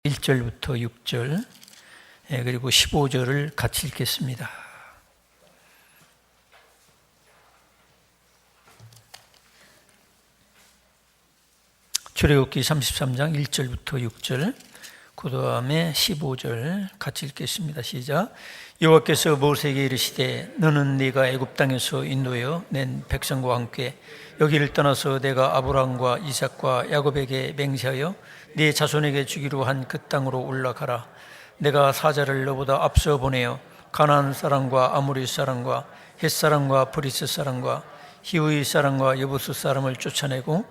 1절부터 6절 그리고 15절을 같이 읽겠습니다. 출애굽기 33장 1절부터 6절 그 다음에 15절 같이 읽겠습니다. 시작. 여호와께서 모세에게 이르시되 너는 네가 애굽 땅에서 인도하여 낸 백성과 함께 여기를 떠나서 내가 아브라함과 이삭과 야곱에게 맹세하여 네 자손에게 주기로 한 그 땅으로 올라가라. 내가 사자를 너보다 앞서 보내어 가나안 사람과 아모리 사람과 헷 사람과 브리스 사람과 히브리 사람과 여부스 사람을 쫓아내고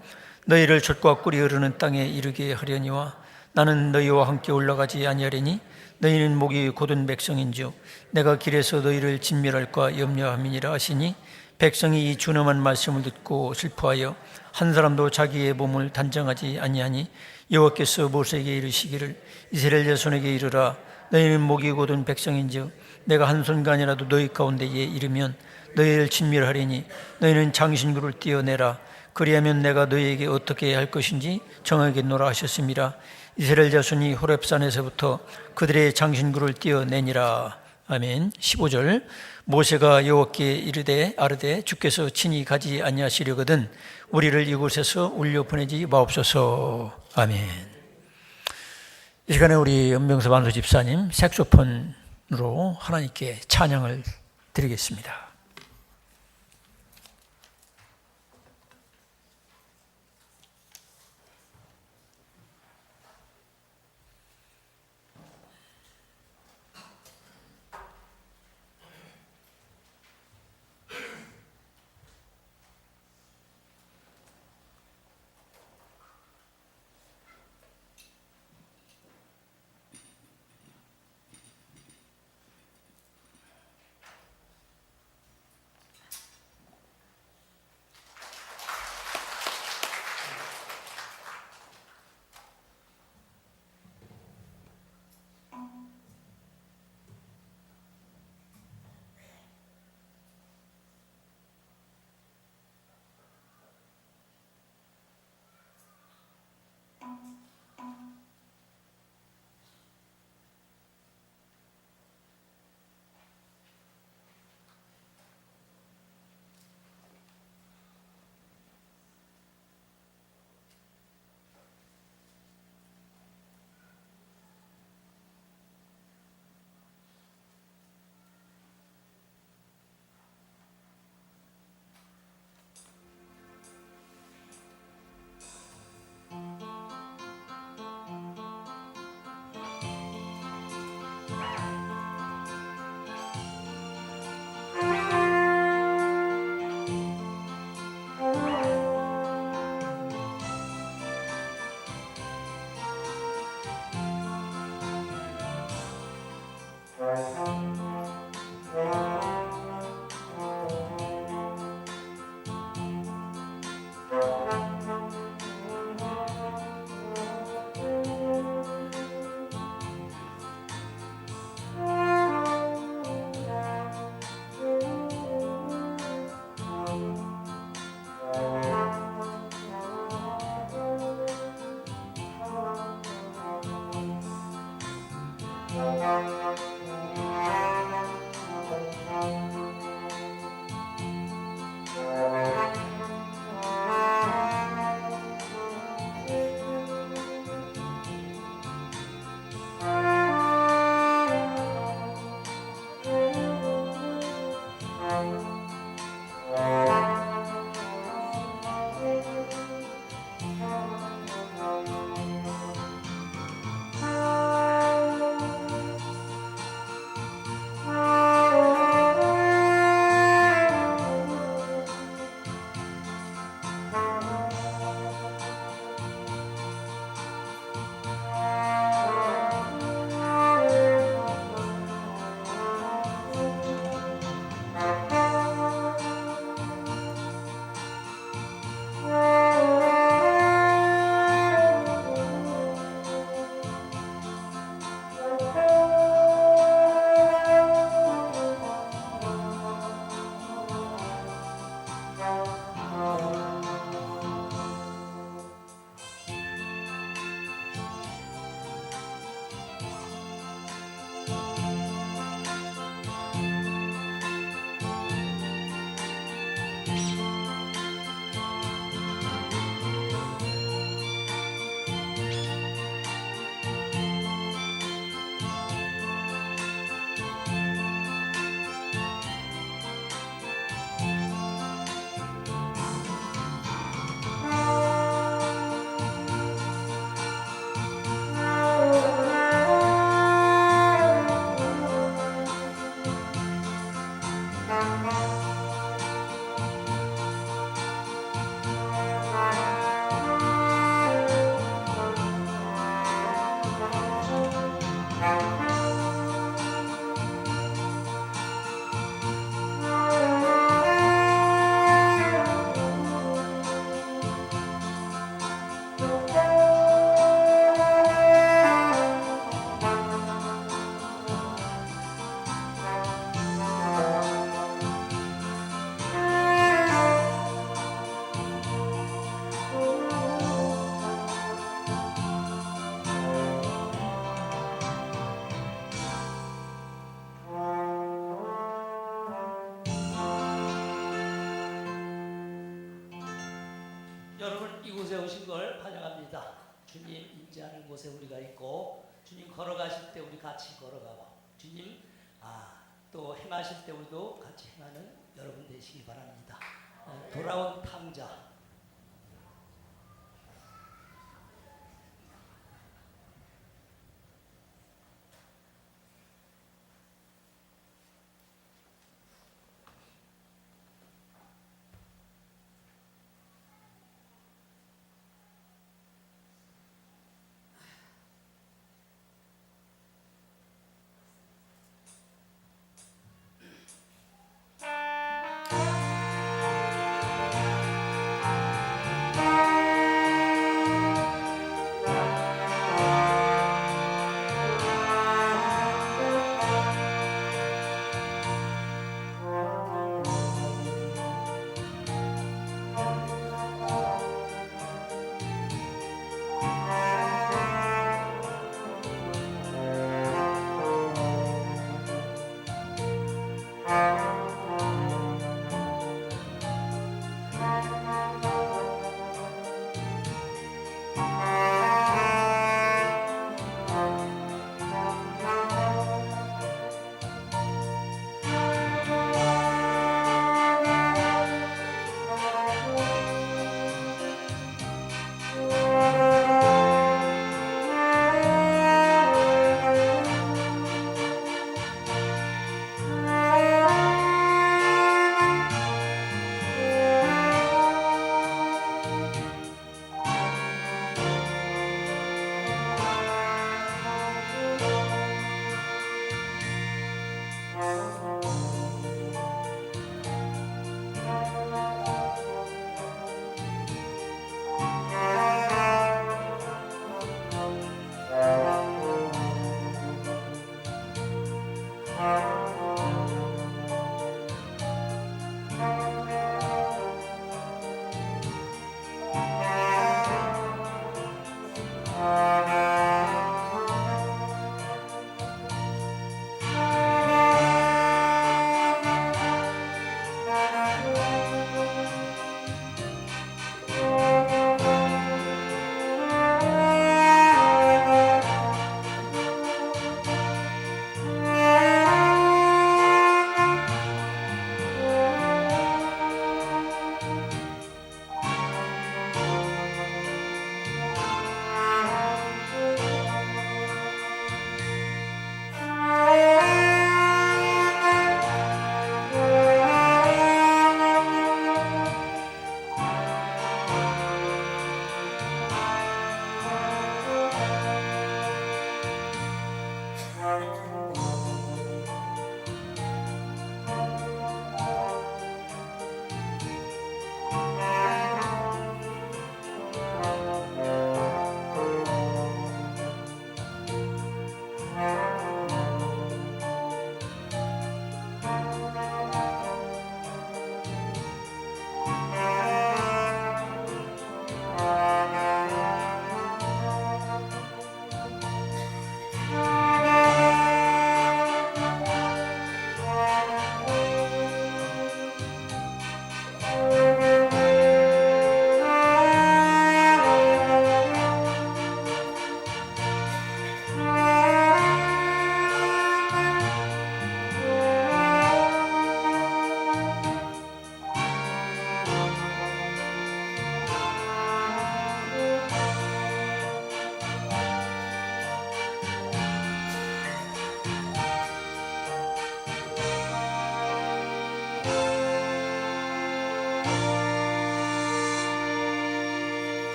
너희를 젖과 꿀이 흐르는 땅에 이르게 하려니와 나는 너희와 함께 올라가지 아니하리니 너희는 목이 곧은 백성인즉 내가 길에서 너희를 진멸할까 염려함이니라 하시니 백성이 이 준엄한 말씀을 듣고 슬퍼하여 한 사람도 자기의 몸을 단정하지 아니하니 여호와께서 모세에게 이르시기를 이스라엘 자손에게 이르라. 너희는 목이 곧은 백성인즉 내가 한 순간이라도 너희 가운데에 이르면 너희를 진멸하리니 너희는 장신구를 떼어내라. 그리하면 내가 너희에게 어떻게 할 것인지 정하겠노라 하셨습니다. 이스라엘 자손이 호렙산에서부터 그들의 장신구를 떼어내니라. 아멘. 15절. 모세가 여호와께 이르되 아르되 주께서 친히 가지 아니하시려거든 우리를 이곳에서 울려 보내지 마옵소서. 아멘. 이 시간에 우리 연명서 반수 집사님 색소폰으로 하나님께 찬양을 드리겠습니다. 여러분, 이곳에 오신 걸 환영합니다. 주님 임재하는 곳에 우리가 있고, 주님 걸어가실 때 우리 같이 걸어가고, 주님 또 행하실 때 우리도 같이 행하는 여러분 되시기 바랍니다. 돌아온 탕자.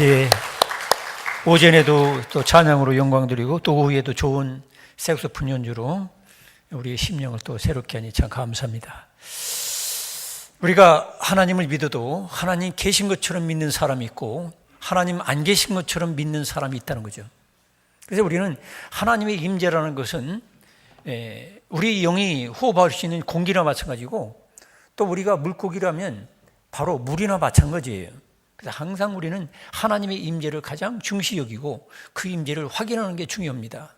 예. 오전에도 또 찬양으로 영광 드리고 또 오후에도 좋은 색소폰 연주로 우리의 심령을 또 새롭게 하니 참 감사합니다. 우리가 하나님을 믿어도 하나님 계신 것처럼 믿는 사람이 있고 하나님 안 계신 것처럼 믿는 사람이 있다는 거죠. 그래서 우리는 하나님의 임재라는 것은 우리 영이 호흡할 수 있는 공기나 마찬가지고 또 우리가 물고기라면 바로 물이나 마찬가지예요. 그래서 항상 우리는 하나님의 임재를 가장 중시 여기고 그 임재를 확인하는 게 중요합니다.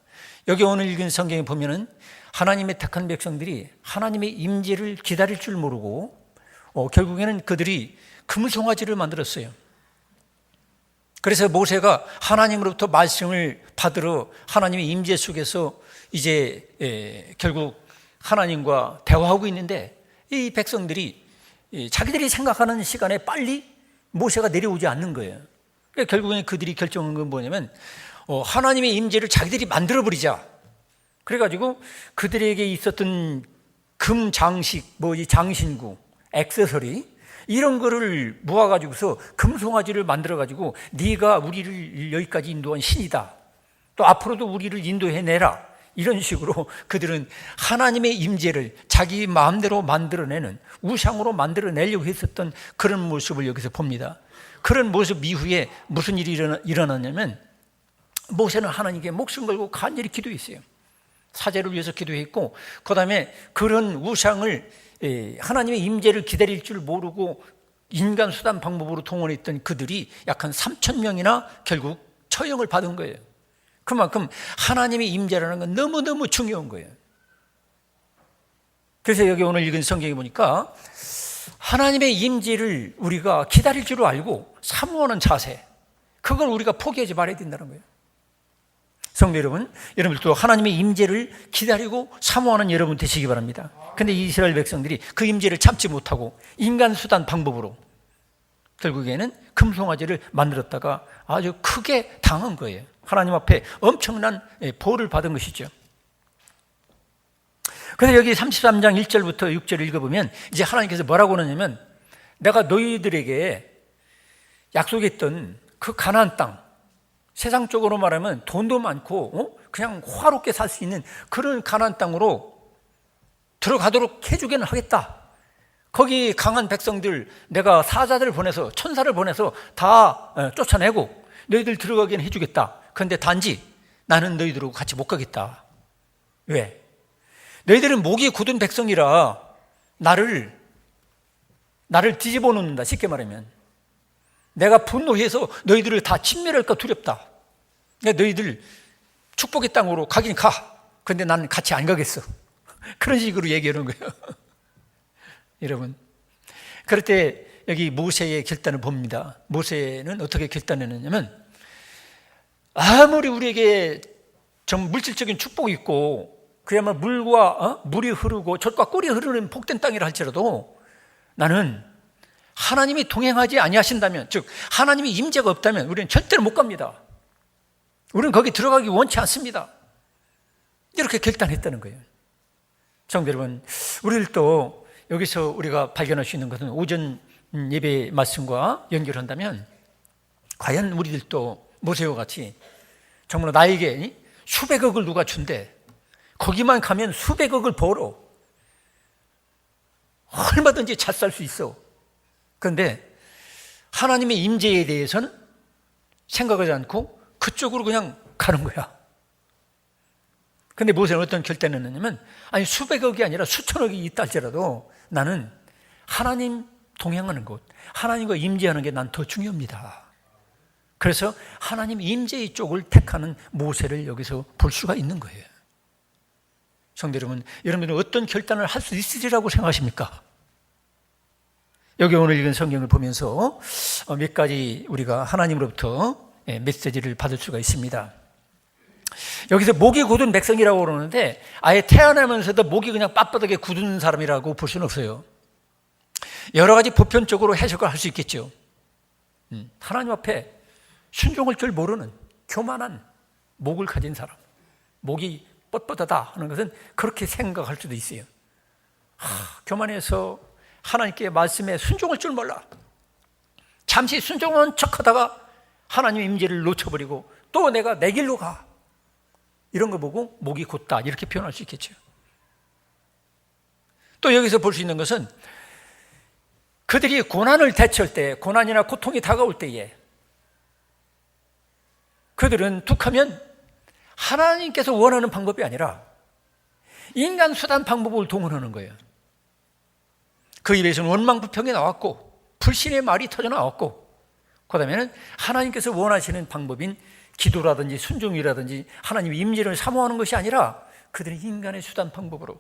여기 오늘 읽은 성경에 보면은 하나님의 택한 백성들이 하나님의 임재를 기다릴 줄 모르고 결국에는 그들이 금송아지를 만들었어요. 그래서 모세가 하나님으로부터 말씀을 받으러 하나님의 임재 속에서 이제 결국 하나님과 대화하고 있는데 이 백성들이 자기들이 생각하는 시간에 빨리 모세가 내려오지 않는 거예요. 그러니까 결국엔 그들이 결정한 건 뭐냐면 하나님의 임재를 자기들이 만들어버리자. 그래가지고 그들에게 있었던 금 장식, 이 장신구, 액세서리 이런 거를 모아가지고서 금송아지를 만들어가지고 네가 우리를 여기까지 인도한 신이다. 또 앞으로도 우리를 인도해내라. 이런 식으로 그들은 하나님의 임재를 자기 마음대로 만들어내는 우상으로 만들어내려고 했었던 그런 모습을 여기서 봅니다. 그런 모습 이후에 무슨 일이 일어났냐면 모세는 하나님께 목숨 걸고 간절히 기도했어요. 사제를 위해서 기도했고 그 다음에 그런 우상을 하나님의 임재를 기다릴 줄 모르고 인간 수단 방법으로 동원했던 그들이 약 한 3,000명이나 결국 처형을 받은 거예요. 그만큼 하나님의 임재라는 건 너무너무 중요한 거예요. 그래서 여기 오늘 읽은 성경에 보니까 하나님의 임재를 우리가 기다릴 줄 알고 사모하는 자세, 그걸 우리가 포기하지 말아야 된다는 거예요. 성도 여러분, 여러분들도 하나님의 임재를 기다리고 사모하는 여러분 되시기 바랍니다. 근데 이스라엘 백성들이 그 임재를 참지 못하고 인간 수단 방법으로 결국에는 금송아지를 만들었다가 아주 크게 당한 거예요. 하나님 앞에 엄청난 벌을 받은 것이죠. 그래서 여기 33장 1절부터 6절을 읽어보면 이제 하나님께서 뭐라고 하냐면 내가 너희들에게 약속했던 그 가나안 땅, 세상적으로 말하면 돈도 많고 그냥 화롭게 살 수 있는 그런 가나안 땅으로 들어가도록 해주기는 하겠다. 거기 강한 백성들 내가 사자들 보내서 천사를 보내서 다 쫓아내고 너희들 들어가기는 해주겠다. 그런데 단지 나는 너희들하고 같이 못 가겠다. 왜? 너희들은 목이 굳은 백성이라 나를 뒤집어 놓는다. 쉽게 말하면 내가 분노해서 너희들을 다 침멸할까 두렵다. 너희들 축복의 땅으로 가긴 가. 그런데 나는 같이 안 가겠어. 그런 식으로 얘기하는 거예요. 여러분, 그럴 때 여기 모세의 결단을 봅니다. 모세는 어떻게 결단했느냐면 아무리 우리에게 좀 물질적인 축복이 있고 그야말로 물과 물이 흐르고 젖과 꿀이 흐르는 복된 땅이라 할지라도 나는 하나님이 동행하지 아니하신다면, 즉 하나님의 임재가 없다면 우리는 절대로 못 갑니다. 우리는 거기 들어가기 원치 않습니다. 이렇게 결단했다는 거예요. 성도 여러분, 우리들도 여기서 우리가 발견할 수 있는 것은 오전 예배 말씀과 연결한다면 과연 우리들도 모세와 같이 정말 나에게 수백억을 누가 준대, 거기만 가면 수백억을 벌어, 얼마든지 잘 살 수 있어. 그런데 하나님의 임재에 대해서는 생각하지 않고 그쪽으로 그냥 가는 거야. 근데 모세는 어떤 결단을 했냐면 아니 수백억이 아니라 수천억이 있다 할지라도 나는 하나님 동행하는 곳, 하나님과 임재하는 게 난 더 중요합니다. 그래서 하나님 임재의 쪽을 택하는 모세를 여기서 볼 수가 있는 거예요. 성도 여러분, 여러분들은 어떤 결단을 할 수 있으리라고 생각하십니까? 여기 오늘 읽은 성경을 보면서 몇 가지 우리가 하나님으로부터 메시지를 받을 수가 있습니다. 여기서 목이 굳은 백성이라고 그러는데 아예 태어나면서도 목이 그냥 빳빳하게 굳은 사람이라고 볼 수는 없어요. 여러 가지 보편적으로 해석을 할 수 있겠죠. 하나님 앞에 순종할 줄 모르는 교만한 목을 가진 사람, 목이 뻣뻣하다 하는 것은 그렇게 생각할 수도 있어요. 교만해서 하나님께 말씀에 순종할 줄 몰라. 잠시 순종한 척하다가 하나님의 임재를 놓쳐버리고 또 내가 내 길로 가. 이런 거 보고 목이 곧다 이렇게 표현할 수 있겠죠. 또 여기서 볼 수 있는 것은 그들이 고난을 대처할 때, 고난이나 고통이 다가올 때에 그들은 툭하면 하나님께서 원하는 방법이 아니라 인간 수단 방법을 동원하는 거예요. 그 입에서는 원망부평이 나왔고 불신의 말이 터져 나왔고, 그 다음에는 하나님께서 원하시는 방법인 기도라든지 순종이라든지 하나님의 임재를 사모하는 것이 아니라 그들은 인간의 수단 방법으로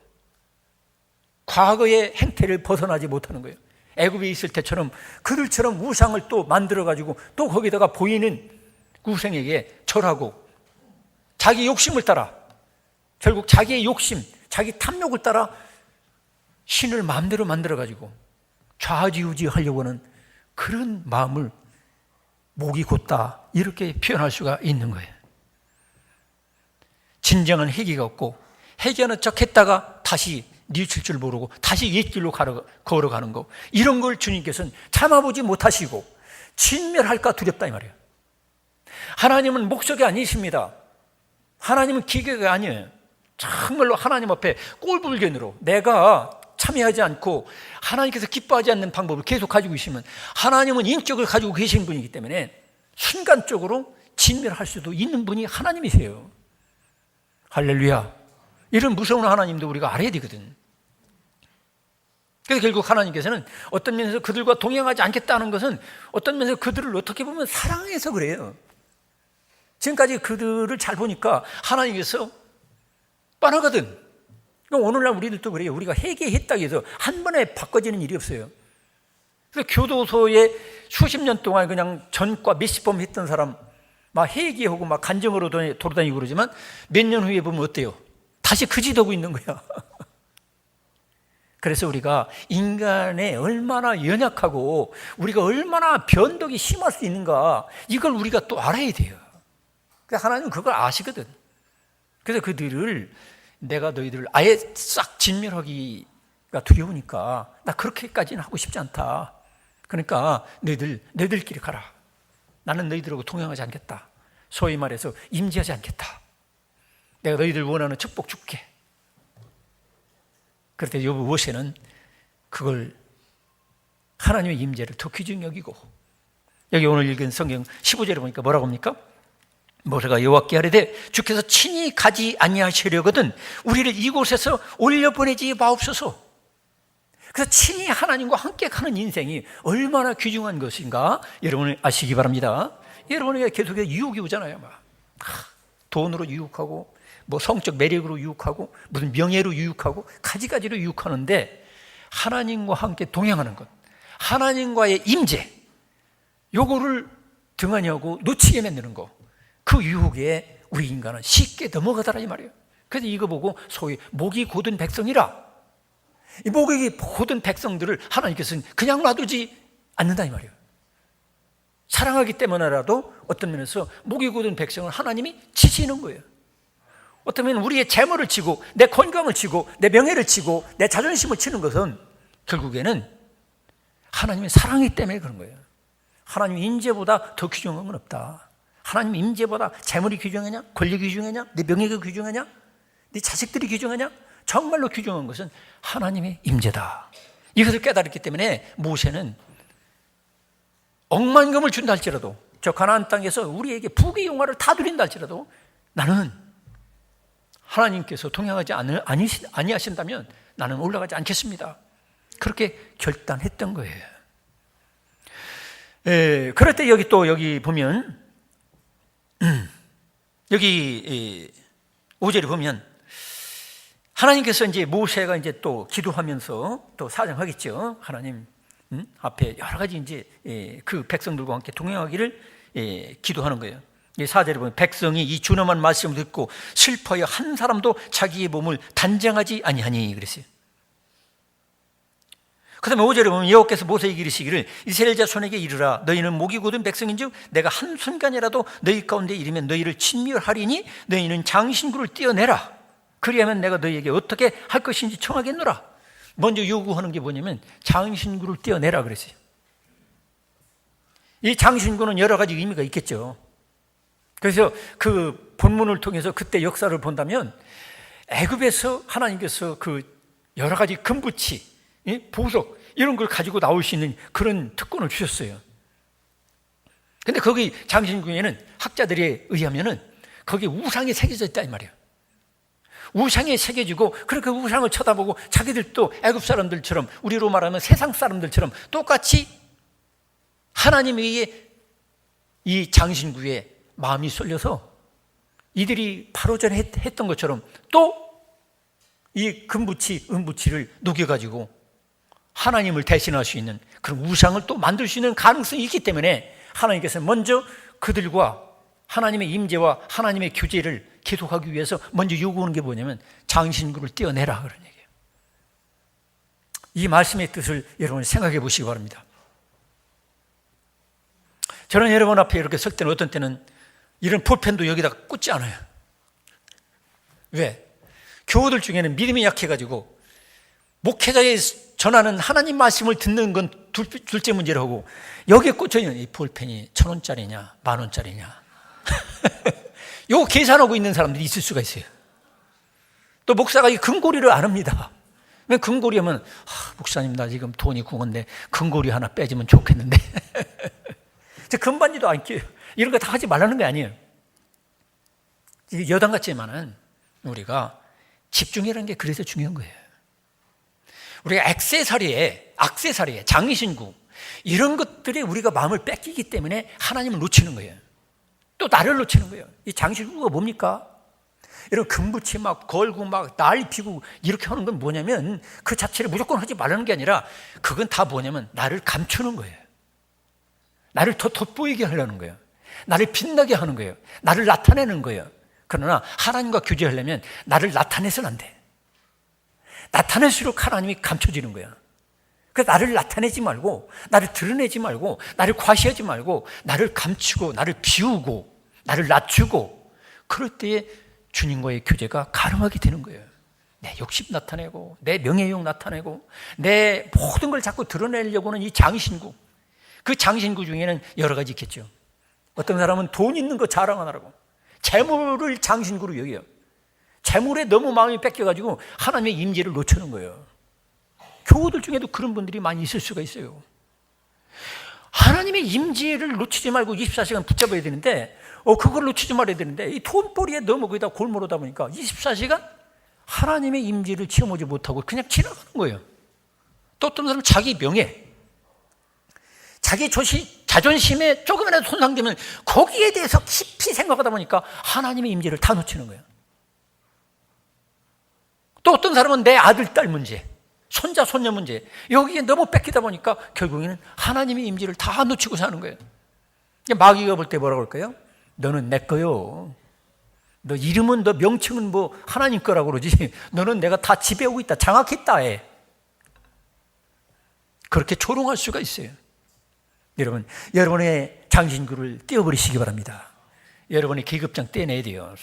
과거의 행태를 벗어나지 못하는 거예요. 애굽에 있을 때처럼 그들처럼 우상을 또 만들어가지고 또 거기다가 보이는 우상에게 절하고 자기 욕심을 따라, 결국 자기의 욕심, 자기 탐욕을 따라 신을 마음대로 만들어가지고 좌지우지 하려고 하는 그런 마음을 목이 곧다 이렇게 표현할 수가 있는 거예요. 진정한 회개가 없고 회개하는 척 했다가 다시 뉘우칠 줄 모르고 다시 옛길로 걸어가는 거, 이런 걸 주님께서는 참아보지 못하시고 진멸할까 두렵다 이 말이에요. 하나님은 목석이 아니십니다. 하나님은 기계가 아니에요. 정말로 하나님 앞에 꼴불견으로 내가 참여하지 않고 하나님께서 기뻐하지 않는 방법을 계속 가지고 있으면 하나님은 인격을 가지고 계신 분이기 때문에 순간적으로 진멸할 수도 있는 분이 하나님이세요. 할렐루야. 이런 무서운 하나님도 우리가 알아야 되거든. 그래서 결국 하나님께서는 어떤 면에서 그들과 동행하지 않겠다는 것은 어떤 면에서 그들을 어떻게 보면 사랑해서 그래요. 지금까지 그들을 잘 보니까 하나님께서 뻔하거든. 오늘날 우리들도 그래요. 우리가 회개했다고 해서 한 번에 바꿔지는 일이 없어요. 그래서 교도소에 수십 년 동안 그냥 전과 몇십 번 했던 사람 막 회개하고 막 간정으로 돌아다니고 그러지만 몇 년 후에 보면 어때요? 다시 그 짓하고 있는 거야. 그래서 우리가 인간에 얼마나 연약하고 우리가 얼마나 변덕이 심할 수 있는가, 이걸 우리가 또 알아야 돼요. 하나님은 그걸 아시거든. 그래서 그들을 내가 너희들을 아예 싹 진멸하기가 두려우니까 나 그렇게까지는 하고 싶지 않다. 그러니까 너희들끼리 가라. 나는 너희들하고 동행하지 않겠다. 소위 말해서 임재하지 않겠다. 내가 너희들 원하는 축복 줄게. 그럴 때 여부 모세는 그걸 하나님의 임재를 더 귀중히 여기고, 여기 오늘 읽은 성경 15절에 보니까 뭐라고 합니까? 모세가 여호와께 아뢰되 주께서 친히 가지 아니하시려거든 우리를 이곳에서 올려보내지 마옵소서. 그래서 친히 하나님과 함께 가는 인생이 얼마나 귀중한 것인가 여러분 아시기 바랍니다. 여러분에게 계속해서 유혹이 오잖아요. 막 돈으로 유혹하고 뭐 성적 매력으로 유혹하고 무슨 명예로 유혹하고 가지가지로 유혹하는데, 하나님과 함께 동행하는 것, 하나님과의 임재, 요거를 등한히하고 놓치게 만드는 거, 그 유혹에 우리 인간은 쉽게 넘어가더라 이 말이에요. 그래서 이거 보고 소위 목이 곧은 백성이라, 이 목이 곧은 백성들을 하나님께서는 그냥 놔두지 않는다 이 말이에요. 사랑하기 때문에라도 어떤 면에서 목이 곧은 백성을 하나님이 치시는 거예요. 어쩌면 우리의 재물을 치고 내 건강을 치고 내 명예를 치고 내 자존심을 치는 것은 결국에는 하나님의 사랑이기 때문에 그런 거예요. 하나님의 임재보다 더 귀중한 건 없다. 하나님 임재보다 재물이 귀중하냐? 권력이 귀중하냐? 내 명예가 귀중하냐? 네 자식들이 귀중하냐? 정말로 귀중한 것은 하나님의 임재다. 이것을 깨달았기 때문에 모세는 억만금을 준다 할지라도, 저 가나안 땅에서 우리에게 부귀 영화를 다 드린다 할지라도 나는 하나님께서 동행하지 아니하신다면 나는 올라가지 않겠습니다. 그렇게 결단했던 거예요. 그럴 때 여기 보면 여기 5절에 보면 하나님께서 이제 모세가 이제 또 기도하면서 또 사정하겠죠. 하나님 앞에 여러 가지 이제 그 백성들과 함께 동행하기를 기도하는 거예요. 4절에 보면 백성이 이 준엄한 말씀을 듣고 슬퍼하여 한 사람도 자기의 몸을 단정하지 아니하니 그랬어요. 그 다음에 5절에 보면 여호와께서 모세에게 이르시기를 이스라엘 자손에게 이르라 너희는 목이 곧은 백성인즉 내가 한순간이라도 너희 가운데 이르면 너희를 진멸하리니 너희는 장신구를 떼어내라. 그리하면 내가 너희에게 어떻게 할 것인지 청하겠노라. 먼저 요구하는 게 뭐냐면 장신구를 떼어내라 그랬어요. 이 장신구는 여러 가지 의미가 있겠죠. 그래서 그 본문을 통해서 그때 역사를 본다면 애굽에서 하나님께서 그 여러 가지 금붙이, 보석 이런 걸 가지고 나올 수 있는 그런 특권을 주셨어요. 근데 거기 장신구에는 학자들에 의하면은 거기 우상이 새겨져 있다 이 말이에요. 우상이 새겨지고 그렇게 우상을 쳐다보고 자기들도 애굽 사람들처럼, 우리로 말하면 세상 사람들처럼 똑같이 하나님 위에 이 장신구에 마음이 쏠려서 이들이 바로 전에 했던 것처럼 또 이 금붙이, 은붙이를 녹여가지고 하나님을 대신할 수 있는 그런 우상을 또 만들 수 있는 가능성이 있기 때문에 하나님께서 먼저 그들과 하나님의 임재와 하나님의 교제를 계속하기 위해서 먼저 요구하는 게 뭐냐면 장신구를 떼어내라 그런 얘기예요. 이 말씀의 뜻을 여러분 생각해 보시기 바랍니다. 저는 여러분 앞에 이렇게 설 때는 어떤 때는 이런 볼펜도 여기다가 꽂지 않아요. 왜? 교우들 중에는 믿음이 약해가지고 목회자의 전하는 하나님 말씀을 듣는 건 둘째 문제를 하고 여기에 꽂혀있는 이 볼펜이 1,000원짜리냐 10,000원짜리냐 요거 계산하고 있는 사람들이 있을 수가 있어요. 또 목사가 이 금고리를 안 합니다. 왜 금고리 하면 목사님 나 지금 돈이 궁한데 금고리 하나 빼주면 좋겠는데 저 금반지도 안 껴요. 이런 거 다 하지 말라는 게 아니에요. 여당 같지만은 우리가 집중이라는 게 그래서 중요한 거예요. 우리가 액세서리에 장신구 이런 것들이 우리가 마음을 뺏기기 때문에 하나님을 놓치는 거예요. 또 나를 놓치는 거예요. 이 장신구가 뭡니까? 이런 금붙이 막 걸고 막 날피고 이렇게 하는 건 뭐냐면 그 자체를 무조건 하지 말라는 게 아니라 그건 다 뭐냐면 나를 감추는 거예요. 나를 더 돋보이게 하려는 거예요. 나를 빛나게 하는 거예요. 나를 나타내는 거예요. 그러나 하나님과 교제하려면 나를 나타내서는 안 돼. 나타낼수록 하나님이 감춰지는 거야. 그래서 나를 나타내지 말고, 나를 드러내지 말고, 나를 과시하지 말고, 나를 감추고, 나를 비우고, 나를 낮추고, 그럴 때에 주님과의 교제가 가능하게 되는 거예요. 내 욕심 나타내고, 내 명예욕 나타내고, 내 모든 걸 자꾸 드러내려고 하는 이 장신구. 그 장신구 중에는 여러 가지 있겠죠. 어떤 사람은 돈 있는 거 자랑하느라고 재물을 장신구로 여겨요. 재물에 너무 마음이 뺏겨가지고 하나님의 임재를 놓치는 거예요. 교우들 중에도 그런 분들이 많이 있을 수가 있어요. 하나님의 임재를 놓치지 말고 24시간 붙잡아야 되는데 그걸 놓치지 말아야 되는데 이 돈벌이에 너무 거기다 골몰하다 보니까 24시간 하나님의 임재를 체험하지 못하고 그냥 지나가는 거예요. 또 어떤 사람은 자기 명예, 자기 자존심에 조금이라도 손상되면 거기에 대해서 깊이 생각하다 보니까 하나님의 임재를 다 놓치는 거예요. 또 어떤 사람은 내 아들, 딸 문제, 손자, 손녀 문제 여기에 너무 뺏기다 보니까 결국에는 하나님의 임재를 다 놓치고 사는 거예요. 마귀가 볼 때 뭐라고 할까요? 너는 내 거요. 너 이름은 너 명칭은 뭐 하나님 거라고 그러지 너는 내가 다 지배하고 있다, 장악했다 해. 그렇게 조롱할 수가 있어요. 여러분, 여러분의 장신구를 떼어버리시기 바랍니다. 여러분의 계급장 떼내야 돼요.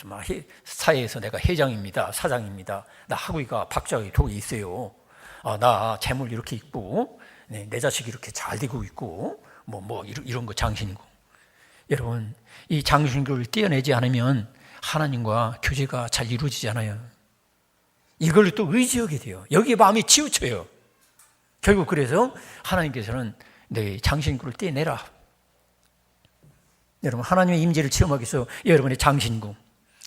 사회에서 내가 회장입니다, 사장입니다, 나 학위가 박사학위 독이 있어요, 나 재물 이렇게 있고, 내 자식이 이렇게 잘 되고 있고, 이런 거 장신구. 여러분, 이 장신구를 떼어내지 않으면 하나님과 교제가 잘 이루어지지 않아요. 이걸 또 의지하게 돼요. 여기에 마음이 치우쳐요. 결국 그래서 하나님께서는 내 장신구를 떼내라. 여러분, 하나님의 임재를 체험하기 위해서 여러분의 장신구,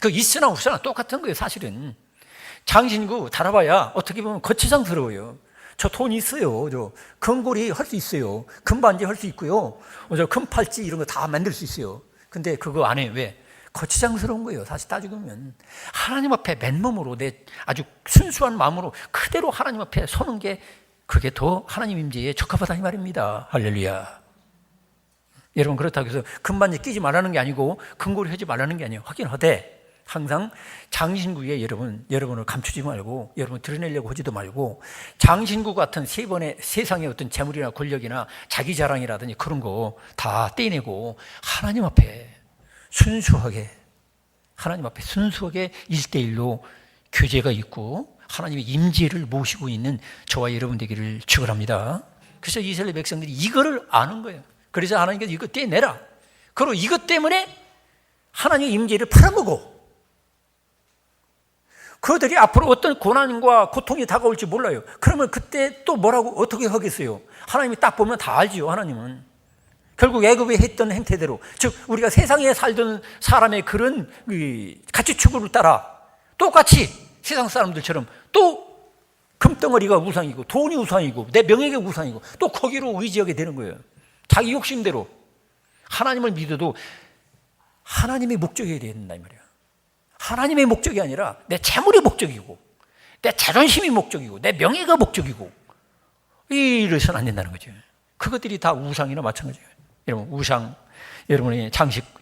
그 있으나 없으나 똑같은 거예요. 사실은 장신구 달아봐야 어떻게 보면 거치장스러워요. 저 돈 있어요, 저 금고리 할 수 있어요, 금반지 할 수 있고요, 저 금팔찌 이런 거 다 만들 수 있어요. 근데 그거 안 해요. 왜? 거치장스러운 거예요. 사실 따지고 보면 하나님 앞에 맨몸으로 내 아주 순수한 마음으로 그대로 하나님 앞에 서는 게 그게 더 하나님 임재에 적합하다 이 말입니다. 할렐루야. 여러분, 그렇다고 해서 금반지 끼지 말라는 게 아니고 금고리 하지 말라는 게 아니에요. 확인하되 항상 장신구에 여러분을 감추지 말고 여러분 드러내려고 하지도 말고 장신구 같은 세상의 어떤 재물이나 권력이나 자기 자랑이라든지 그런 거 다 떼내고 하나님 앞에 순수하게 1:1로 교제가 있고 하나님의 임재를 모시고 있는 저와 여러분 되기를 축원합니다. 그래서 이스라엘 백성들이 이거를 아는 거예요. 그래서 하나님께서 이거 떼내라. 그리고 이것 때문에 하나님의 임재를 팔아먹어. 그들이 앞으로 어떤 고난과 고통이 다가올지 몰라요. 그러면 그때 또 뭐라고 어떻게 하겠어요? 하나님이 딱 보면 다 알지요. 하나님은 결국 애굽에 했던 행태대로, 즉 우리가 세상에 살던 사람의 그런 가치 추구를 따라 똑같이 세상 사람들처럼 또 금덩어리가 우상이고 돈이 우상이고 내 명예가 우상이고 또 거기로 의지하게 되는 거예요. 자기 욕심대로. 하나님을 믿어도 하나님의 목적이 된다 이 말이에요. 하나님의 목적이 아니라 내 재물이 목적이고 내 자존심이 목적이고 내 명예가 목적이고 이래서는 안 된다는 거죠. 그것들이 다 우상이나 마찬가지예요. 여러분 우상, 여러분의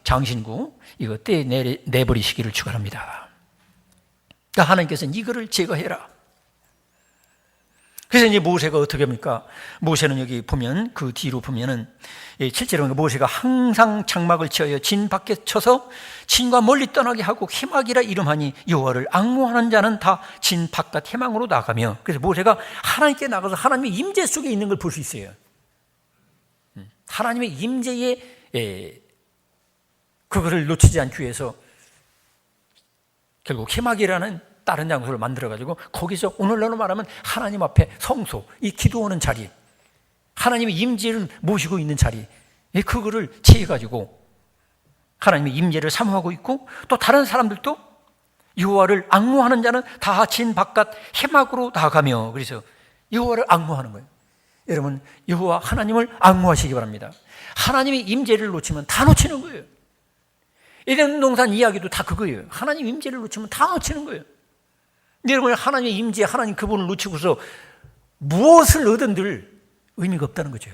장신구 이거 떼내버리시기를 축원합니다. 그러니까 하나님께서는 이거를 제거해라. 그래서 이제 모세가 어떻게 합니까? 모세는 여기 보면 그 뒤로 보면은 7절에 모세가 항상 장막을 치어 진 밖에 쳐서 진과 멀리 떠나게 하고 해막이라 이름하니 여호와를 앙무하는 자는 다 진 바깥 해망으로 나가며, 그래서 모세가 하나님께 나가서 하나님의 임재 속에 있는 걸 볼 수 있어요. 하나님의 임재에 그거를 놓치지 않기 위해서 결국 해막이라는 다른 장소를 만들어가지고 거기서 오늘날로 말하면 하나님 앞에 성소, 이 기도하는 자리, 하나님의 임재를 모시고 있는 자리, 그거를 취해가지고 하나님의 임재를 사모하고 있고, 또 다른 사람들도 여호와를 앙무하는 자는 다 진 바깥 해막으로 나가며, 그래서 여호와를 앙무하는 거예요. 여러분 여호와 하나님을 앙무하시기 바랍니다. 하나님의 임재를 놓치면 다 놓치는 거예요. 에덴 동산 이야기도 다 그거예요. 하나님 임재를 놓치면 다 놓치는 거예요. 여러분 하나님의 임재, 하나님 그분을 놓치고서 무엇을 얻은들 의미가 없다는 거죠.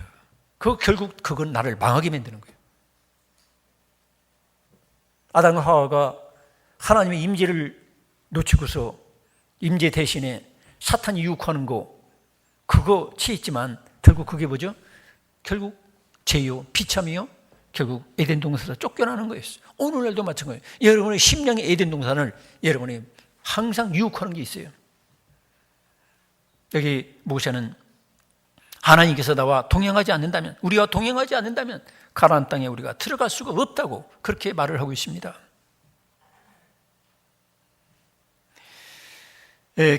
결국 그건 나를 망하게 만드는 거예요. 아담과 하와가 하나님의 임재를 놓치고서 임재 대신에 사탄이 유혹하는 거 그거 취했지만 결국 그게 뭐죠? 결국 죄요, 비참이요, 결국 에덴 동산에서 쫓겨나는 거였어요. 오늘날도 마찬가지예요. 여러분의 심령의 에덴 동산을 여러분이 항상 유혹하는 게 있어요. 여기 모세는 하나님께서 나와 동행하지 않는다면, 우리와 동행하지 않는다면 가나안 땅에 우리가 들어갈 수가 없다고 그렇게 말을 하고 있습니다.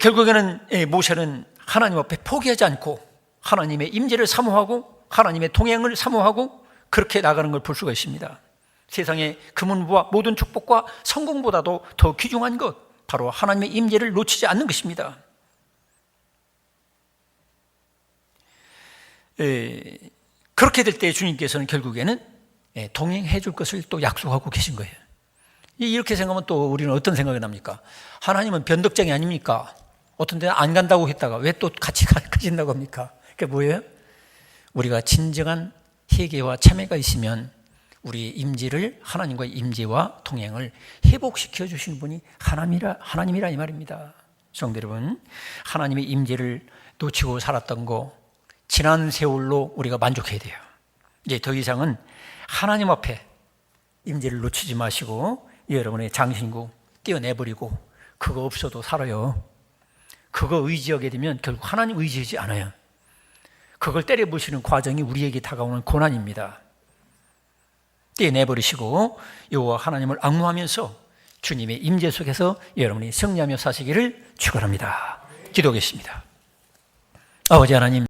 결국에는 모세는 하나님 앞에 포기하지 않고 하나님의 임재를 사모하고 하나님의 동행을 사모하고 그렇게 나가는 걸 볼 수가 있습니다. 세상의 금은부와 모든 축복과 성공보다도 더 귀중한 것, 바로 하나님의 임재를 놓치지 않는 것입니다. 그렇게 될 때 주님께서는 결국에는 동행해 줄 것을 또 약속하고 계신 거예요. 이렇게 생각하면 또 우리는 어떤 생각이 납니까? 하나님은 변덕쟁이 아닙니까? 어떤 데는 안 간다고 했다가 왜 또 같이 가신다고 합니까? 그게 뭐예요? 우리가 진정한 회개와 참회가 있으면 우리 임재를, 하나님과의 임재와 동행을 회복시켜 주시는 분이 하나님이라 이 말입니다. 성도 여러분, 하나님의 임재를 놓치고 살았던 거 지난 세월로 우리가 만족해야 돼요. 이제 더 이상은 하나님 앞에 임재를 놓치지 마시고 여러분의 장신구 떼어내버리고 그거 없어도 살아요. 그거 의지하게 되면 결국 하나님 의지하지 않아요. 그걸 때려부시는 과정이 우리에게 다가오는 고난입니다. 떼어내버리시고 여호와 하나님을 앙무하면서 주님의 임재 속에서 여러분이 승리하며 사시기를 축원합니다. 기도하겠습니다. 아버지 하나님,